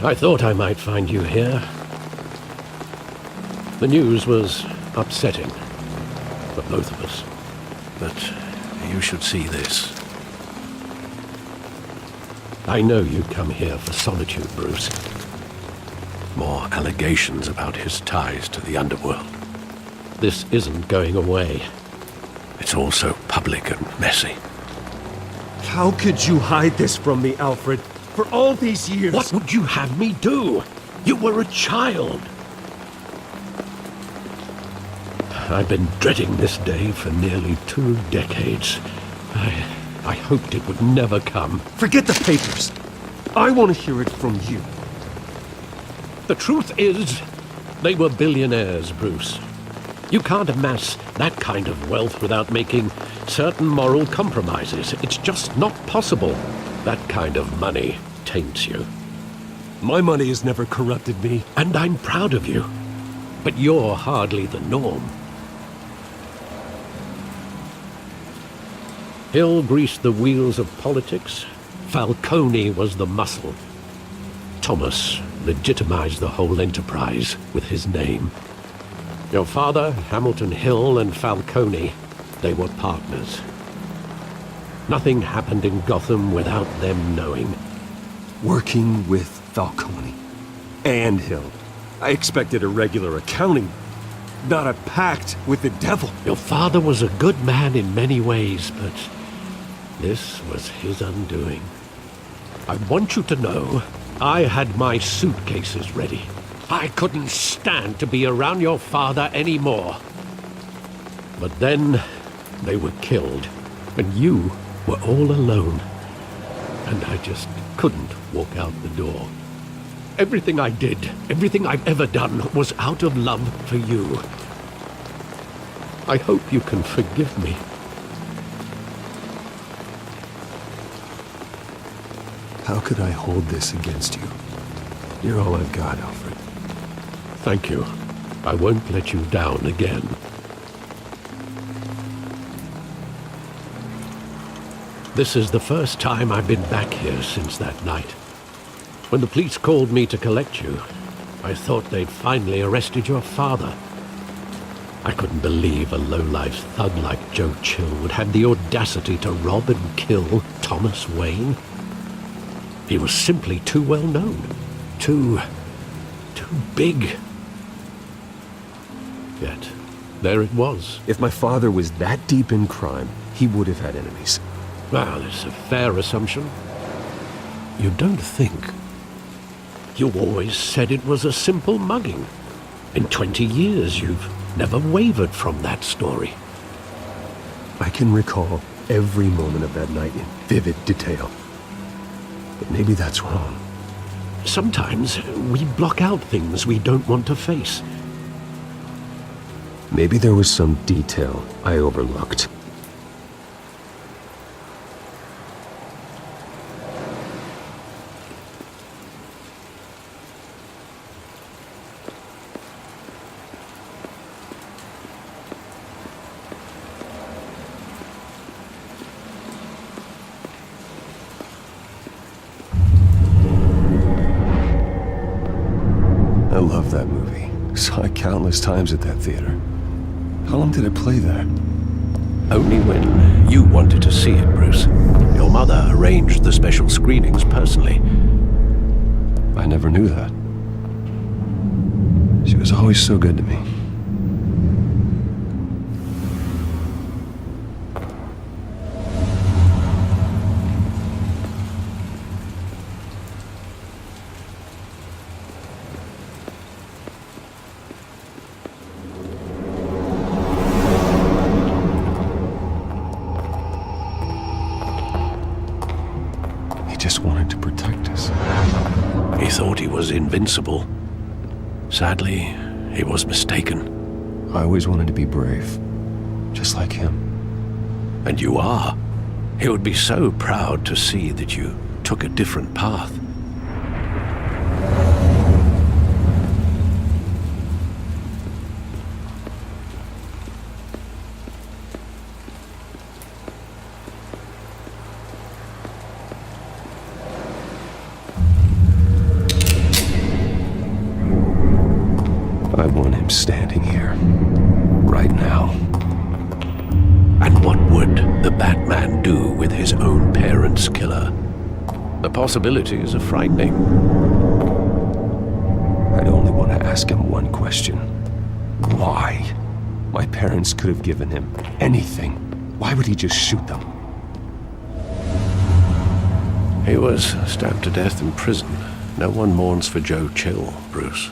I thought I might find you here. The news was upsetting for both of us. But you should see this. I know you come here for solitude, Bruce. More allegations about his ties to the underworld. This isn't going away. It's all so public and messy. How could you hide this from me, Alfred? For all these years... What would you have me do? You were a child. I've been dreading this day for nearly 2 decades. I hoped it would never come. Forget the papers. I want to hear it from you. The truth is, they were billionaires, Bruce. You can't amass that kind of wealth without making certain moral compromises. It's just not possible. That kind of money taints you. My money has never corrupted me. And I'm proud of you. But you're hardly the norm. Hill greased the wheels of politics. Falcone was the muscle. Thomas legitimized the whole enterprise with his name. Your father, Hamilton Hill, and Falcone, they were partners. Nothing happened in Gotham without them knowing. Working with Falcone and Hill. I expected a regular accounting, not a pact with the devil. Your father was a good man in many ways, but this was his undoing. I want you to know, I had my suitcases ready. I couldn't stand to be around your father anymore. But then, they were killed, and you were all alone. And I just couldn't walk out the door. Everything I did, everything I've ever done, was out of love for you. I hope you can forgive me. How could I hold this against you? You're all I've got, Alfred. Thank you. I won't let you down again. This is the first time I've been back here since that night. When the police called me to collect you, I thought they'd finally arrested your father. I couldn't believe a low-life thug like Joe Chill would have the audacity to rob and kill Thomas Wayne. He was simply too well known. Too big. Yet, there it was. If my father was that deep in crime, he would have had enemies. Well, it's a fair assumption. You don't think. You always said it was a simple mugging. In 20 years, you've never wavered from that story. I can recall every moment of that night in vivid detail. But maybe that's wrong. Sometimes we block out things we don't want to face. Maybe there was some detail I overlooked. I love that movie. Saw it countless times at that theater. How long did it play there? Only when you wanted to see it, Bruce. Your mother arranged the special screenings personally. I never knew that. She was always so good to me. Just wanted to protect us. He thought he was invincible. Sadly, he was mistaken. I always wanted to be brave, just like him. And you are. He would be so proud to see that you took a different path. I want him standing here, right now. And what would the Batman do with his own parents' killer? The possibilities are frightening. I'd only want to ask him one question. Why? My parents could have given him anything. Why would he just shoot them? He was stabbed to death in prison. No one mourns for Joe Chill, Bruce.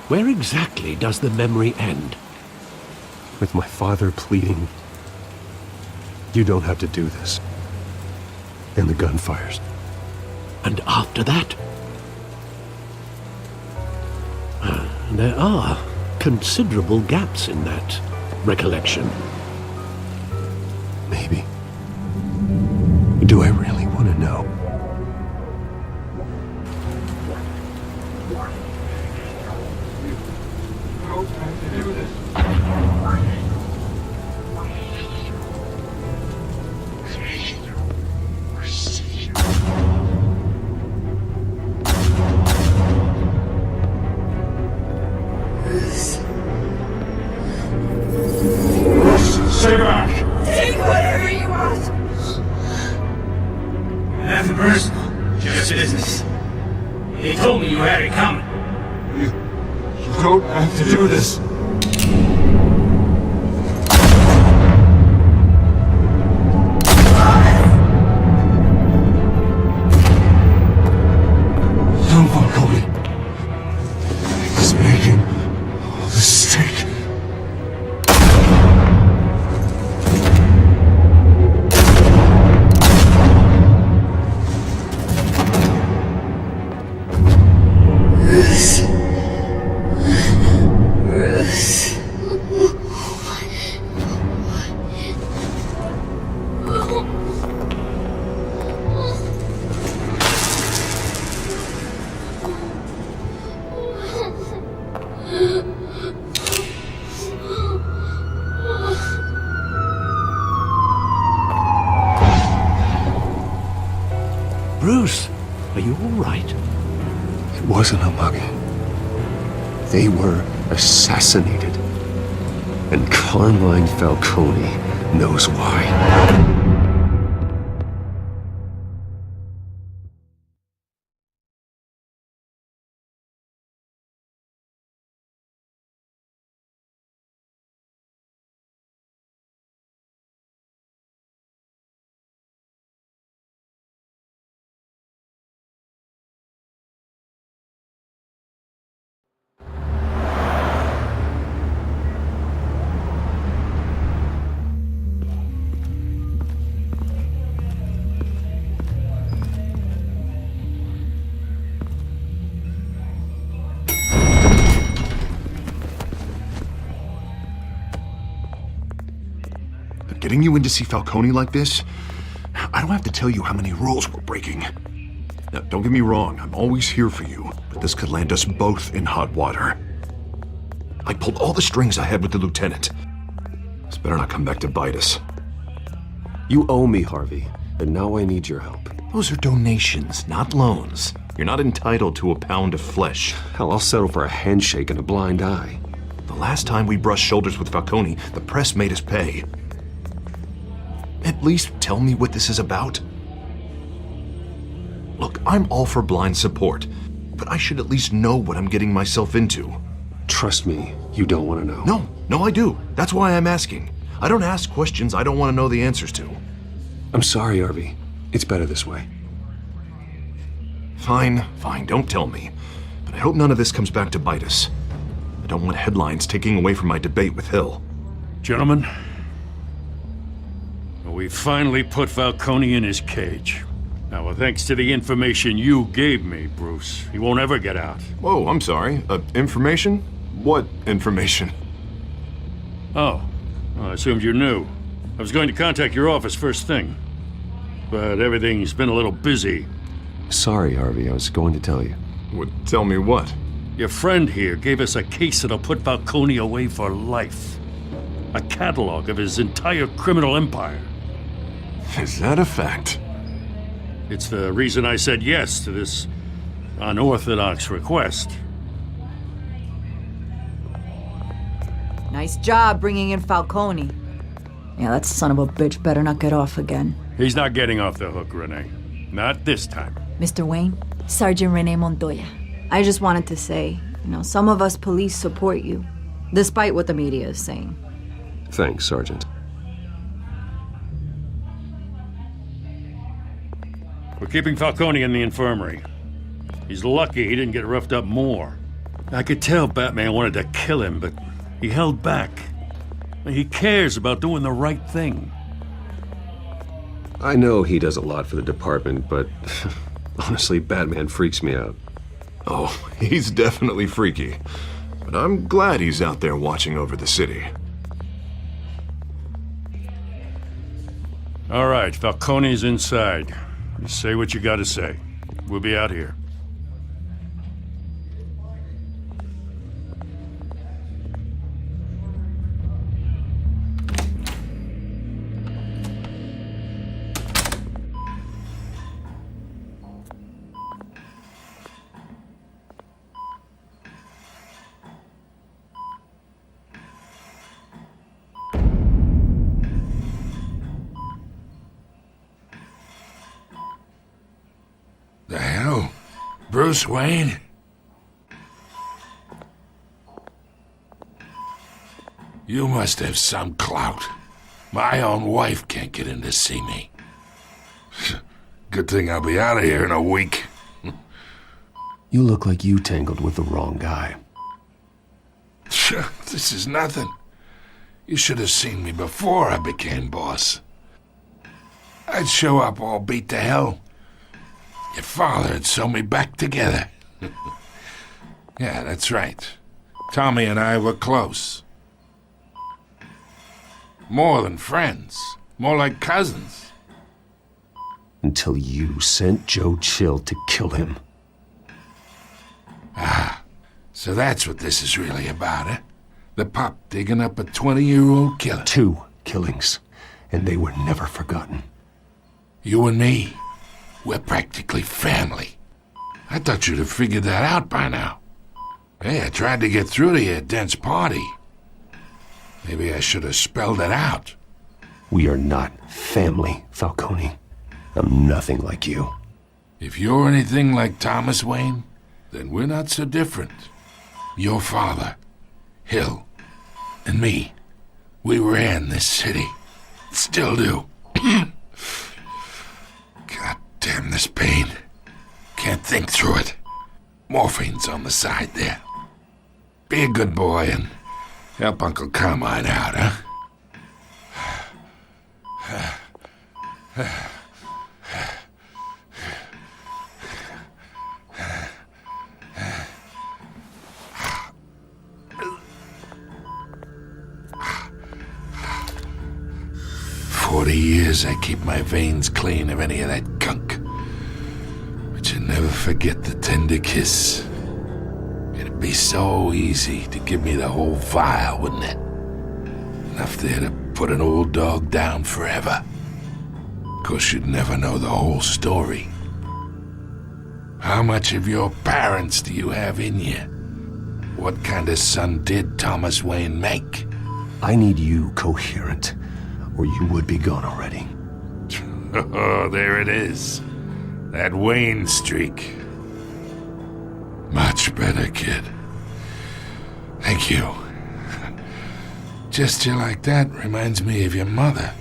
Where exactly does the memory end? With my father pleading, "You don't have to do this." And the gun fires. And after that? There are considerable gaps in that recollection. Maybe. Do I really want to know? Stay back! Take whatever you want! Nothing personal, just business. He told me you had it coming. You don't have to do this. Don't Falcone. He's making a mistake. Bruce, are you all right? It wasn't a mugging. They were assassinated. And Carmine Falcone knows why. Getting you in to see Falcone like this? I don't have to tell you how many rules we're breaking. Now, don't get me wrong, I'm always here for you, but this could land us both in hot water. I pulled all the strings I had with the lieutenant. This better not come back to bite us. You owe me, Harvey, and now I need your help. Those are donations, not loans. You're not entitled to a pound of flesh. Hell, I'll settle for a handshake and a blind eye. The last time we brushed shoulders with Falcone, the press made us pay. At least tell me what this is about. Look, I'm all for blind support, but I should at least know what I'm getting myself into. Trust me, you don't want to know. No, I do. That's why I'm asking. I don't ask questions I don't want to know the answers to. I'm sorry, Harvey. It's better this way. Fine, don't tell me. But I hope none of this comes back to bite us. I don't want headlines taking away from my debate with Hill. Gentlemen, we finally put Falcone in his cage. Now, thanks to the information you gave me, Bruce, he won't ever get out. Whoa, I'm sorry. Information? What information? Oh, well, I assumed you knew. I was going to contact your office first thing, but everything's been a little busy. Sorry, Harvey. I was going to tell you. Tell me what? Your friend here gave us a case that'll put Falcone away for life. A catalog of his entire criminal empire. Is that a fact? It's the reason I said yes to this unorthodox request. Nice job bringing in Falcone. Yeah, that son of a bitch better not get off again. He's not getting off the hook, Renee. Not this time. Mr. Wayne, Sergeant Renee Montoya. I just wanted to say, some of us police support you, despite what the media is saying. Thanks, Sergeant. We're keeping Falcone in the infirmary. He's lucky he didn't get roughed up more. I could tell Batman wanted to kill him, but he held back. He cares about doing the right thing. I know he does a lot for the department, but honestly, Batman freaks me out. Oh, he's definitely freaky. But I'm glad he's out there watching over the city. All right, Falcone's inside. You say what you gotta say. We'll be out here. The hell? Bruce Wayne? You must have some clout. My own wife can't get in to see me. Good thing I'll be out of here in a week. You look like you tangled with the wrong guy. This is nothing. You should have seen me before I became boss. I'd show up all beat to hell. Your father had sewn me back together. Yeah, that's right. Tommy and I were close. More than friends. More like cousins. Until you sent Joe Chill to kill him. So that's what this is really about, eh? The pup digging up a 20-year-old killer. 2 killings, and they were never forgotten. You and me, we're practically family. I thought you'd have figured that out by now. Hey, I tried to get through to your dense party. Maybe I should have spelled it out. We are not family, Falcone. I'm nothing like you. If you're anything like Thomas Wayne, then we're not so different. Your father, Hill, and me, we ran this city. Still do. God damn this pain. Can't think through it. Morphine's on the side there. Be a good boy and help Uncle Carmine out, huh? 40 years I keep my veins clean of any of that gunk. But you never forget the tender kiss. It'd be so easy to give me the whole vial, wouldn't it? Enough there to put an old dog down forever. Of course, you'd never know the whole story. How much of your parents do you have in you? What kind of son did Thomas Wayne make? I need you coherent, or you would be gone already. Oh, there it is. That Wayne streak. Much better, kid. Thank you. Gesture like that reminds me of your mother.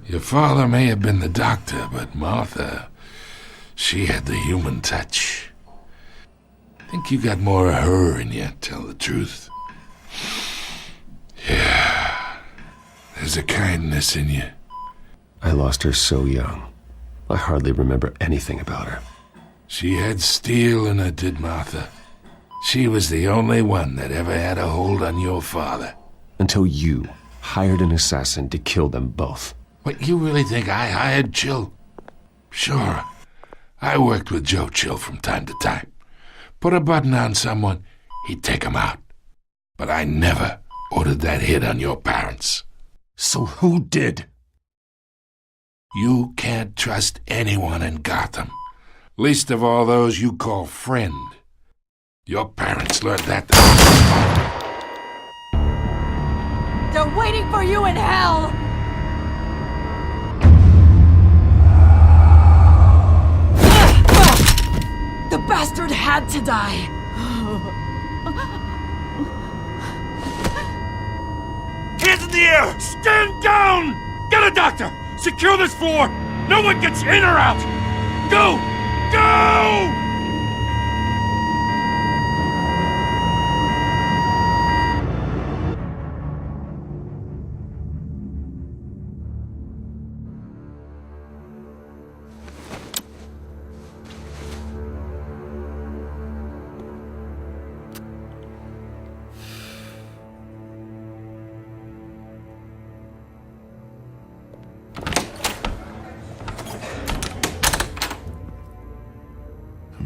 Your father may have been the doctor, but Martha, she had the human touch. I think you got more of her in you, tell the truth. Yeah, there's a kindness in you. I lost her so young. I hardly remember anything about her. She had steel in her, did Martha. She was the only one that ever had a hold on your father. Until you hired an assassin to kill them both. What, you really think I hired Chill? Sure. I worked with Joe Chill from time to time. Put a button on someone, he'd take him out. But I never ordered that hit on your parents. So who did? You can't trust anyone in Gotham. Least of all those you call friend. Your parents learned that. They're waiting for you in hell! The bastard had to die! Hands in the air! Stand down! Get a doctor! Secure this floor! No one gets in or out! Go! Go!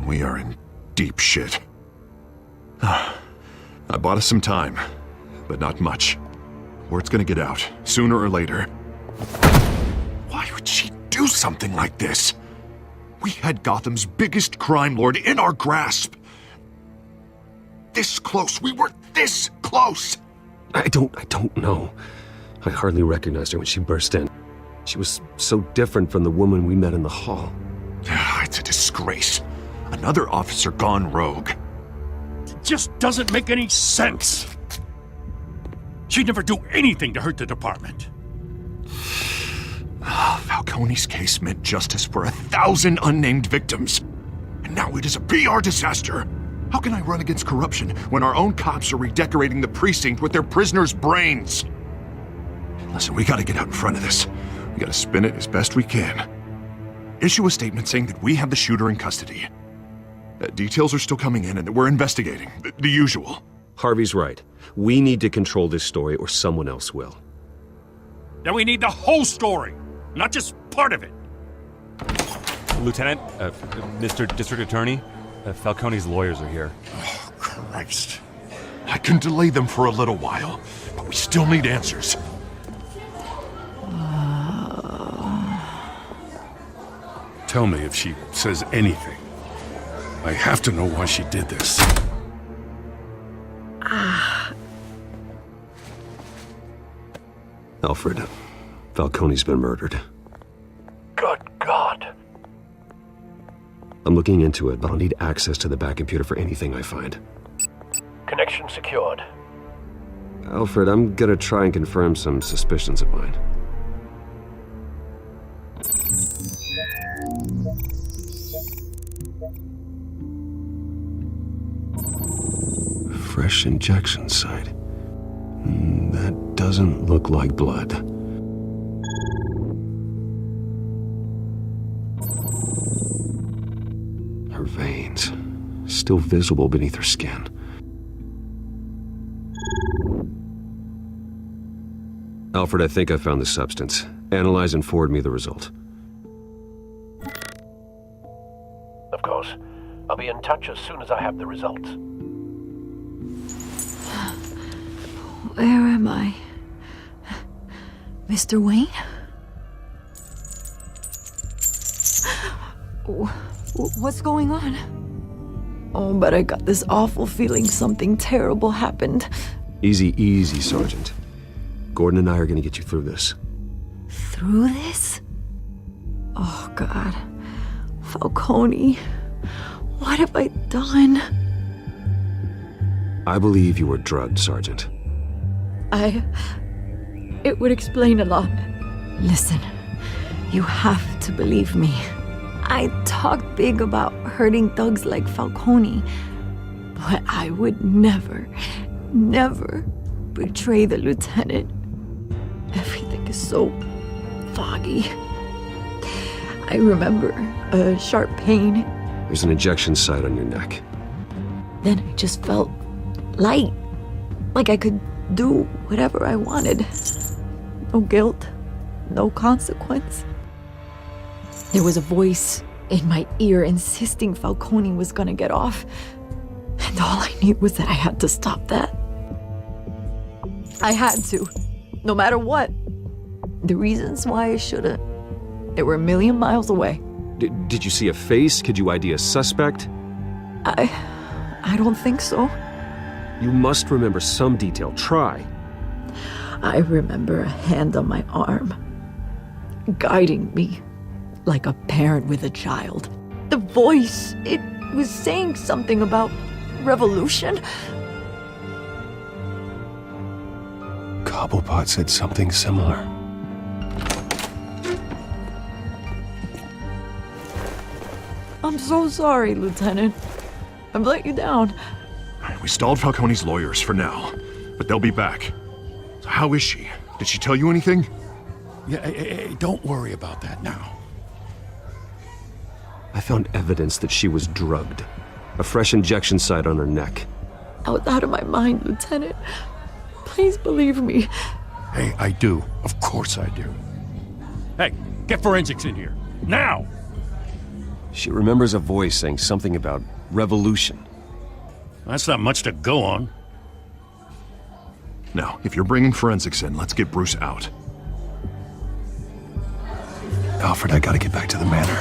We are in deep shit. I bought us some time, but not much. Word's gonna get out, sooner or later. Why would she do something like this? We had Gotham's biggest crime lord in our grasp. This close. We were this close. I don't know. I hardly recognized her when she burst in. She was so different from the woman we met in the hall. It's a disgrace. Another officer gone rogue. It just doesn't make any sense. She'd never do anything to hurt the department. Falcone's case meant justice for 1,000 unnamed victims. And now it is a PR disaster. How can I run against corruption when our own cops are redecorating the precinct with their prisoners' brains? Listen, we gotta get out in front of this. We gotta spin it as best we can. Issue a statement saying that we have the shooter in custody. Details are still coming in and that we're investigating. The usual. Harvey's right. We need to control this story or someone else will. Then we need the whole story, not just part of it. Lieutenant, Mr. District Attorney, Falcone's lawyers are here. Oh, Christ. I can delay them for a little while, but we still need answers. Tell me if she says anything. I have to know why she did this. Alfred, Falcone's been murdered. Good God. I'm looking into it, but I'll need access to the back computer for anything I find. Connection secured. Alfred, I'm gonna try and confirm some suspicions of mine. Fresh injection site. That doesn't look like blood. Her veins, still visible beneath her skin. Alfred, I think I found the substance. Analyze and forward me the result. Of course. I'll be in touch as soon as I have the results. Where am I? Mr. Wayne? What's going on? Oh, but I got this awful feeling something terrible happened. Easy, easy, Sergeant. Gordon and I are gonna get you through this. Through this? Oh, God. Falcone. What have I done? I believe you were drugged, Sergeant. It would explain a lot. Listen, you have to believe me. I talked big about hurting thugs like Falcone, but I would never betray the lieutenant. Everything is so foggy. I remember a sharp pain. There's an injection site on your neck. Then I just felt light, like I could do whatever I wanted. No guilt, no consequence. There was a voice in my ear insisting Falcone was gonna get off. And all I knew was that I had to stop that. I had to, no matter what. The reasons why I shouldn't, They were a million miles away. Did you see a face? Could you ID a suspect? I don't think so. You must remember some detail. Try. I remember a hand on my arm, guiding me like a parent with a child. The voice, it was saying something about revolution. Cobblepot said something similar. I'm so sorry, Lieutenant. I've let you down. We stalled Falcone's lawyers for now, but they'll be back. So how is she? Did she tell you anything? Yeah, hey, don't worry about that now. I found evidence that she was drugged. A fresh injection site on her neck. I was out of my mind, Lieutenant. Please believe me. Hey, I do. Of course I do. Hey, get forensics in here. Now! She remembers a voice saying something about revolution. That's not much to go on. Now, if you're bringing forensics in, let's get Bruce out. Alfred, I gotta get back to the manor.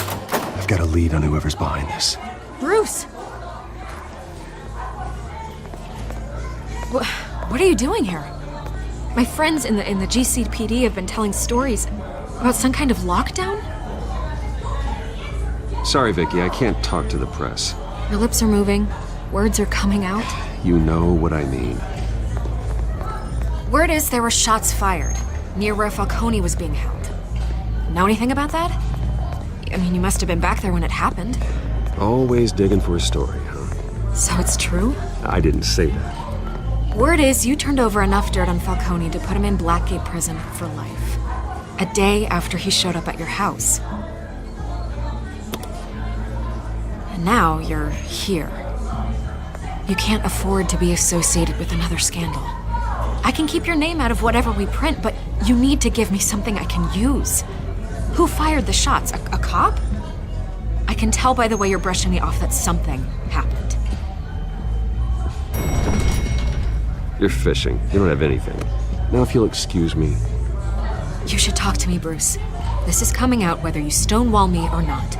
I've got a lead on whoever's behind this. Bruce! What are you doing here? My friends in the GCPD have been telling stories about some kind of lockdown? Sorry, Vicky, I can't talk to the press. Your lips are moving, words are coming out. You know what I mean. Word is there were shots fired near where Falcone was being held. Know anything about that? I mean, you must have been back there when it happened. Always digging for a story, huh? So it's true? I didn't say that. Word is you turned over enough dirt on Falcone to put him in Blackgate Prison for life. A day after he showed up at your house. And now you're here. You can't afford to be associated with another scandal. I can keep your name out of whatever we print, but you need to give me something I can use. Who fired the shots? A cop? I can tell by the way you're brushing me off that something happened. You're fishing. You don't have anything. Now if you'll excuse me. You should talk to me, Bruce. This is coming out whether you stonewall me or not.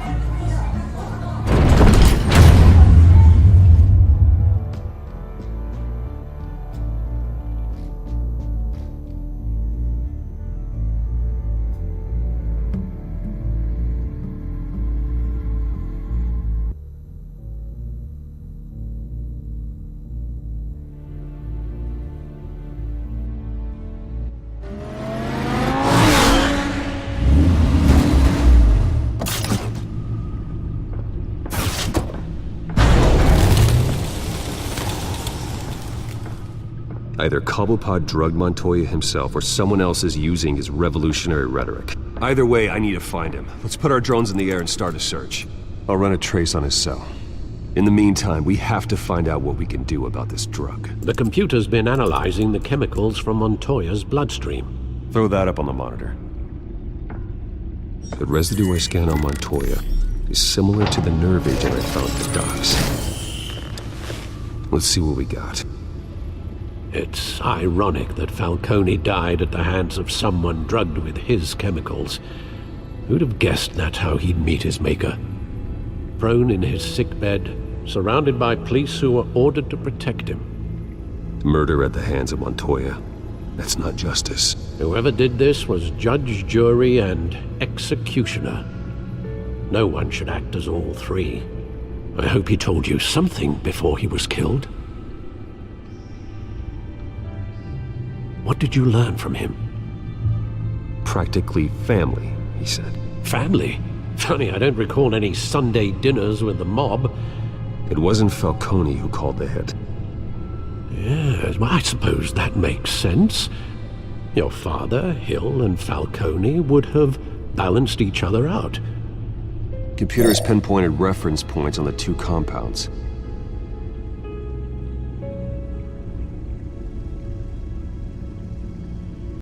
Either Cobblepot drugged Montoya himself or someone else is using his revolutionary rhetoric. Either way, I need to find him. Let's put our drones in the air and start a search. I'll run a trace on his cell. In the meantime, we have to find out what we can do about this drug. The computer's been analyzing the chemicals from Montoya's bloodstream. Throw that up on the monitor. The residue I scanned on Montoya is similar to the nerve agent I found at the docks. Let's see what we got. It's ironic that Falcone died at the hands of someone drugged with his chemicals. Who'd have guessed that's how he'd meet his maker? Prone in his sickbed, surrounded by police who were ordered to protect him. Murder at the hands of Montoya. That's not justice. Whoever did this was judge, jury, and executioner. No one should act as all three. I hope he told you something before he was killed. What did you learn from him? Practically family, he said. Family? Funny, I don't recall any Sunday dinners with the mob. It wasn't Falcone who called the hit. Yes, well, I suppose that makes sense. Your father, Hill, and Falcone would have balanced each other out. Computers pinpointed reference points on the two compounds.